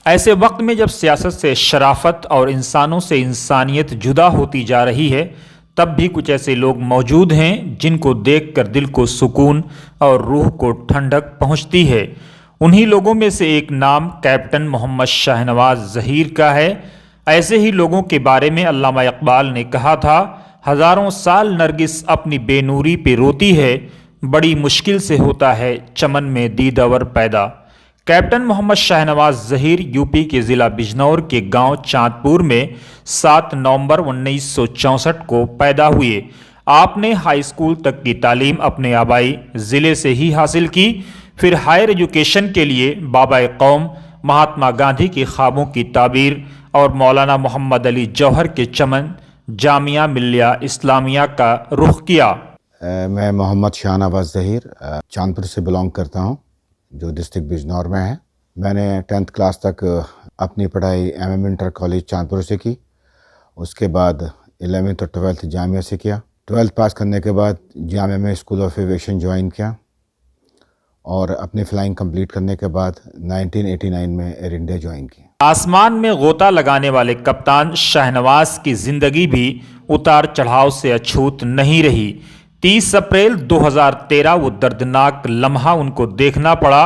ऐसे वक्त में जब सियासत से शराफत और इंसानों से इंसानियत जुदा होती जा रही है, तब भी कुछ ऐसे लोग मौजूद हैं जिनको देखकर दिल को सुकून और रूह को ठंडक पहुंचती है। उन्हीं लोगों में से एक नाम कैप्टन मोहम्मद शाहनवाज ज़हीर का है। ऐसे ही लोगों के बारे में अल्लामा इकबाल ने कहा था, हजारों साल नरगिस अपनी बेनूरी पे रोती है, बड़ी मुश्किल से होता है चमन में दीदावर पैदा। कैप्टन मोहम्मद शाहनवाज ज़हीर यूपी के ज़िला बिजनौर के गांव चांदपुर में 7 नवंबर 1964 को पैदा हुए। आपने हाई स्कूल तक की तालीम अपने आबाई ज़िले से ही हासिल की। फिर हायर एजुकेशन के लिए बाबा कौम, महात्मा गांधी के ख्वाबों की ताबीर और मौलाना मोहम्मद अली जौहर के चमन जामिया मिल्लिया इस्लामिया का रुख किया। मैं मोहम्मद शाहनवाज ज़हीर चांदपुर से बिलोंग करता हूं, जो डिस्ट्रिक्ट बिजनौर में है। मैंने 10th क्लास तक अपनी पढ़ाई MM इंटर कॉलेज चांदपुर से की। उसके बाद 11th और 12th जामिया से किया। 12th पास करने के बाद जामिया में स्कूल ऑफ एविएशन ज्वाइन किया और अपनी फ्लाइंग कंप्लीट करने के बाद 1989 में एयर इंडिया ज्वाइन की। आसमान में गोता लगाने वाले कप्तान शाहनवाज की जिंदगी भी उतार चढ़ाव से अछूत नहीं रही। 30 अप्रैल 2013 वो दर्दनाक लम्हा उनको देखना पड़ा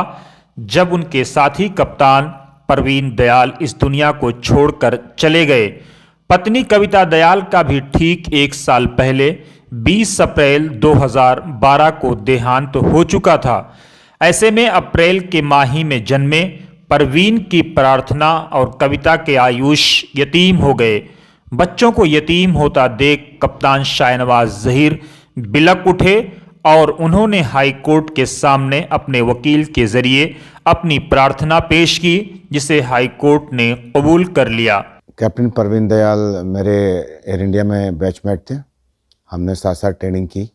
जब उनके साथी कप्तान परवीन दयाल इस दुनिया को छोड़कर चले गए। पत्नी कविता दयाल का भी ठीक 1 साल पहले 20 अप्रैल 2012 को देहांत हो चुका था। ऐसे में अप्रैल के माह ही में जन्मे परवीन की प्रार्थना और कविता के आयुष यतीम हो गए। बच्चों को यतीम होता देख कप्तान शाहनवाज ज़हीर बिलक उठे और उन्होंने हाई कोर्ट के सामने अपने वकील के जरिए अपनी प्रार्थना पेश की, जिसे हाई कोर्ट ने कबूल कर लिया। कैप्टन परवीन दयाल मेरे एयर इंडिया में बैचमेट थे। हमने साथ साथ ट्रेनिंग की।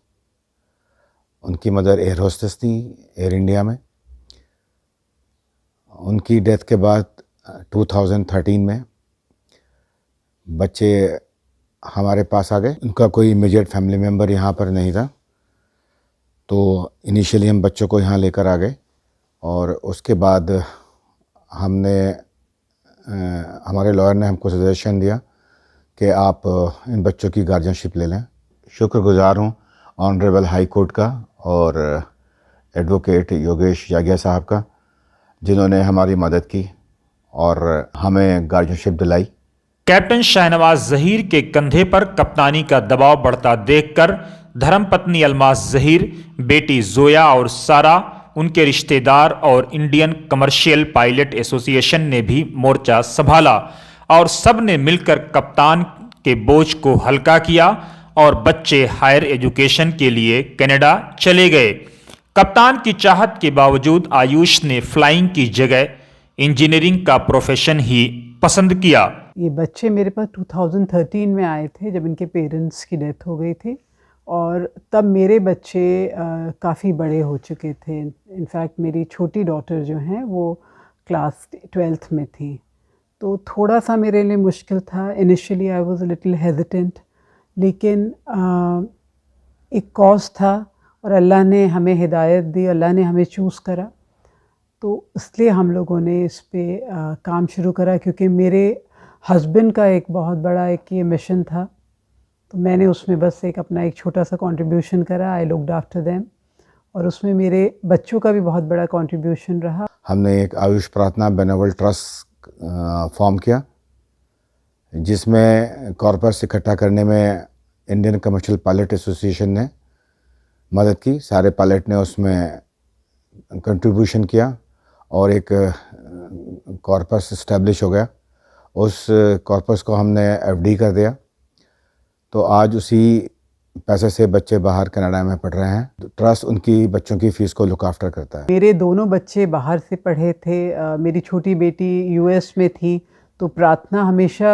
उनकी मदर एयर होस्टेस थी एयर इंडिया में। उनकी डेथ के बाद 2013 में बच्चे हमारे पास आ गए। उनका कोई इमीडिएट फैमिली मेम्बर यहाँ पर नहीं था, तो इनिशियली हम बच्चों को यहाँ लेकर आ गए और उसके बाद हमारे लॉयर ने हमको सजेशन दिया कि आप इन बच्चों की गार्जियनशिप ले लें। शुक्रगुजार हूँ ऑनरेबल हाई कोर्ट का और एडवोकेट योगेश यागिया साहब का, जिन्होंने हमारी मदद की और हमें गार्जियनशिप दिलाई। कैप्टन शाहनवाज ज़हीर के कंधे पर कप्तानी का दबाव बढ़ता देखकर धर्मपत्नी अलमास ज़हीर, बेटी जोया और सारा, उनके रिश्तेदार और इंडियन कमर्शियल पायलट एसोसिएशन ने भी मोर्चा संभाला और सब ने मिलकर कप्तान के बोझ को हल्का किया और बच्चे हायर एजुकेशन के लिए कनाडा चले गए। कप्तान की चाहत के बावजूद आयुष ने फ्लाइंग की जगह इंजीनियरिंग का प्रोफेशन ही पसंद किया। ये बच्चे मेरे पास 2013 में आए थे जब इनके पेरेंट्स की डेथ हो गई थी, और तब मेरे बच्चे काफ़ी बड़े हो चुके थे। इनफैक्ट मेरी छोटी डॉटर जो हैं वो क्लास 12th में थी, तो थोड़ा सा मेरे लिए मुश्किल था। Initially I was a little hesitant, लेकिन एक कॉज था और अल्लाह ने हमें हिदायत दी, अल्लाह ने हमें चूज़ करा, तो इसलिए हम लोगों ने इस पे काम शुरू करा। क्योंकि मेरे हस्बैंड का एक बहुत बड़ा एक ये मिशन था, तो मैंने उसमें बस अपना एक छोटा सा कंट्रीब्यूशन करा। आई लुक्ड आफ्टर देम, और उसमें मेरे बच्चों का भी बहुत बड़ा कंट्रीब्यूशन रहा। हमने एक आयुष प्रार्थना बेनेवल ट्रस्ट फॉर्म किया, जिसमें कॉर्पस इकट्ठा करने में इंडियन कमर्शियल पायलट एसोसिएशन ने मदद की। सारे पायलट ने उसमें कंट्रीब्यूशन किया और एक कॉर्पस इस्टेब्लिश हो गया। उस कॉर्पस को हमने FD कर दिया, तो आज उसी पैसे से बच्चे बाहर कनाडा में पढ़ रहे हैं। ट्रस्ट उनकी बच्चों की फ़ीस को लुक आफ्टर करता है। मेरे दोनों बच्चे बाहर से पढ़े थे। मेरी छोटी बेटी US में थी, तो प्रार्थना हमेशा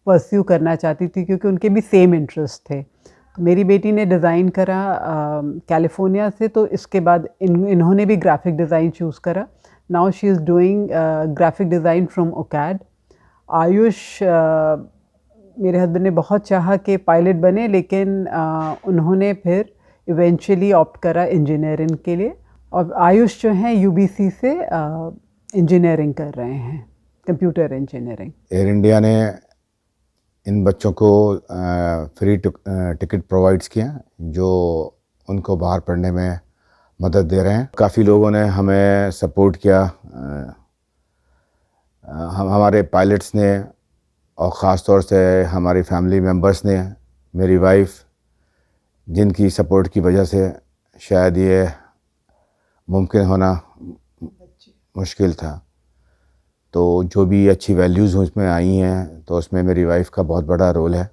परस्यू करना चाहती थी क्योंकि उनके भी सेम इंटरेस्ट थे। तो मेरी बेटी ने डिज़ाइन करा कैलिफोर्निया से, तो इसके बाद इन्होंने भी ग्राफिक डिज़ाइन चूज़ करा। Now she is doing graphic design from OCAD। Ayush मेरे हस्बैंड ने बहुत चाहा कि पायलट बने, लेकिन उन्होंने फिर इवेंचुअली ऑप्ट करा इंजीनियरिंग के लिए। और आयुष जो हैं UBC से इंजीनियरिंग कर रहे हैं, कंप्यूटर इंजीनियरिंग। एयर इंडिया ने इन बच्चों को फ्री टिकट प्रोवाइड्स किए हैं, जो उनको बाहर पढ़ने में मदद दे रहे हैं। काफ़ी लोगों ने हमें सपोर्ट किया, हमारे पायलट्स ने, और ख़ास तौर से हमारी फैमिली मेम्बर्स ने, मेरी वाइफ, जिनकी सपोर्ट की वजह से शायद ये मुमकिन होना मुश्किल था। तो जो भी अच्छी वैल्यूज़ उसमें आई हैं, तो उसमें मेरी वाइफ का बहुत बड़ा रोल है।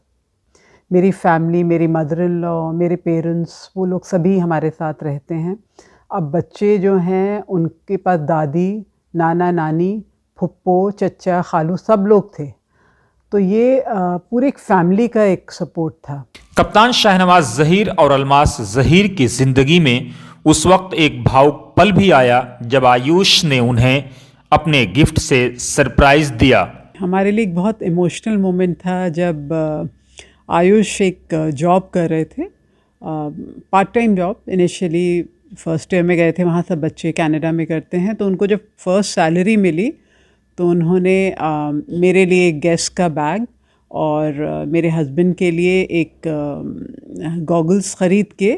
मेरी फैमिली, मेरी मदर इन लॉ, मेरे पेरेंट्स, वो लोग सभी हमारे साथ रहते हैं। अब बच्चे जो हैं उनके पास दादी, नाना नानी, फुप्पो, चचा, खालू सब लोग थे। तो ये पूरी एक फैमिली का एक सपोर्ट था। कप्तान शाहनवाज ज़हीर और अलमास ज़हीर की ज़िंदगी में उस वक्त एक भावुक पल भी आया जब आयुष ने उन्हें अपने गिफ्ट से सरप्राइज़ दिया। हमारे लिए एक बहुत इमोशनल मोमेंट था जब आयुष एक जॉब कर रहे थे, part time job. Initially first year में गए थे, वहाँ सब बच्चे कनाडा में करते हैं। तो उनको जब फर्स्ट सैलरी मिली तो उन्होंने मेरे लिए एक गेस्ट का बैग और मेरे हस्बैंड के लिए एक गॉगल्स ख़रीद के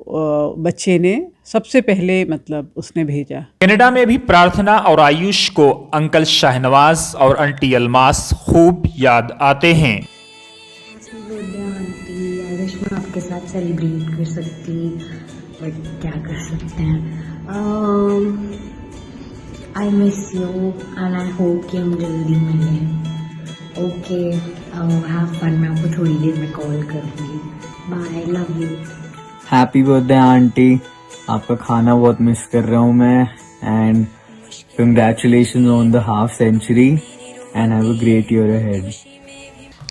बच्चे ने सबसे पहले मतलब उसने भेजा। कनाडा में भी प्रार्थना और आयुष को अंकल शाहनवाज और आंटी अलमास खूब याद आते हैं। आंटी, आई विश मैं आपके साथ सेलिब्रेट कर सकती, बट क्या कर सकते हैं। I miss you and I hope कि हम जल्दी मिलें। Okay, have fun. मैं आपको थोड़ी देर में कॉल करूँगी। Bye, love you. Happy birthday aunty, आपका खाना बहुत मिस कर रहा हूँ मैं। And congratulations on the half century and have a great year ahead.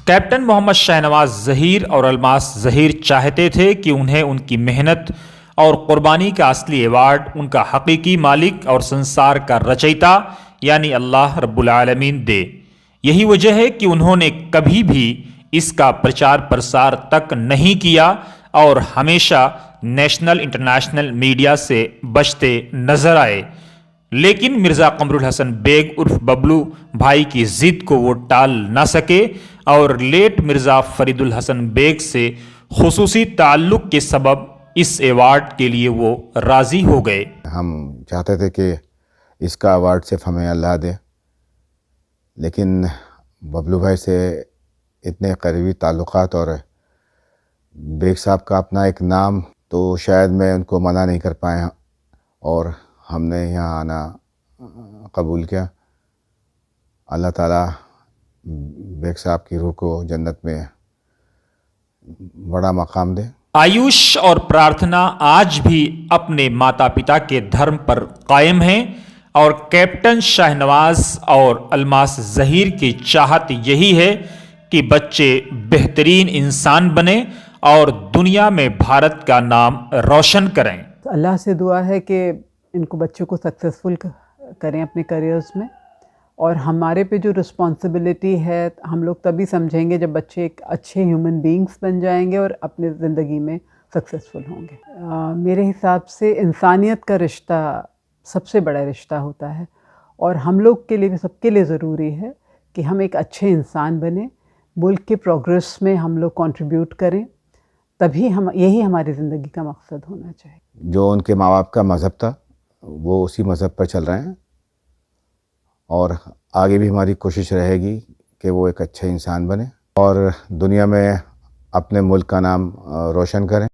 Captain Mohammad Shahnawaz Zaheer और अलमास ज़हीर चाहते थे कि उन्हें उनकी मेहनत और कुर्बानी का असली अवार्ड उनका हकीकी मालिक और संसार का रचयिता यानी अल्लाह रब्बुल आलमीन दे। यही वजह है कि उन्होंने कभी भी इसका प्रचार प्रसार तक नहीं किया और हमेशा नेशनल इंटरनेशनल मीडिया से बचते नजर आए। लेकिन मिर्ज़ा कमरुल हसन बेग उर्फ बबलू भाई की ज़िद को वो टाल ना सके और लेट मिर्ज़ा फरीदुल हसन बेग से खुसूसी ताल्लुक़ के सबब इस अवार्ड के लिए वो राज़ी हो गए। हम चाहते थे कि इसका अवार्ड सिर्फ हमें अल्लाह दे, लेकिन बबलू भाई से इतने करीबी ताल्लुक़ात और बेग साहब का अपना एक नाम, तो शायद मैं उनको मना नहीं कर पाया और हमने यहाँ आना कबूल किया। अल्लाह ताला बेग साहब की रूह को जन्नत में बड़ा मकाम दे। आयुष और प्रार्थना आज भी अपने माता पिता के धर्म पर कायम हैं और कैप्टन शाहनवाज और अलमास ज़हीर की चाहत यही है कि बच्चे बेहतरीन इंसान बने और दुनिया में भारत का नाम रोशन करें। तो अल्लाह से दुआ है कि इनको बच्चों को सक्सेसफुल करें अपने करियर्स में। और हमारे पे जो रिस्पॉन्सिबिलिटी है हम लोग तभी समझेंगे जब बच्चे एक अच्छे ह्यूमन बीइंग्स बन जाएंगे और अपने ज़िंदगी में सक्सेसफुल होंगे। मेरे हिसाब से इंसानियत का रिश्ता सबसे बड़ा रिश्ता होता है और हम लोग के लिए भी, सबके लिए ज़रूरी है कि हम एक अच्छे इंसान बने, मुल्क के प्रोग्रेस में हम लोग कंट्रीब्यूट करें, तभी हम, यही हमारी ज़िंदगी का मकसद होना चाहिए। जो उनके माँ बाप का मज़हब था वो उसी मज़हब पर चल रहे हैं और आगे भी हमारी कोशिश रहेगी कि वो एक अच्छे इंसान बने और दुनिया में अपने मुल्क का नाम रोशन करें।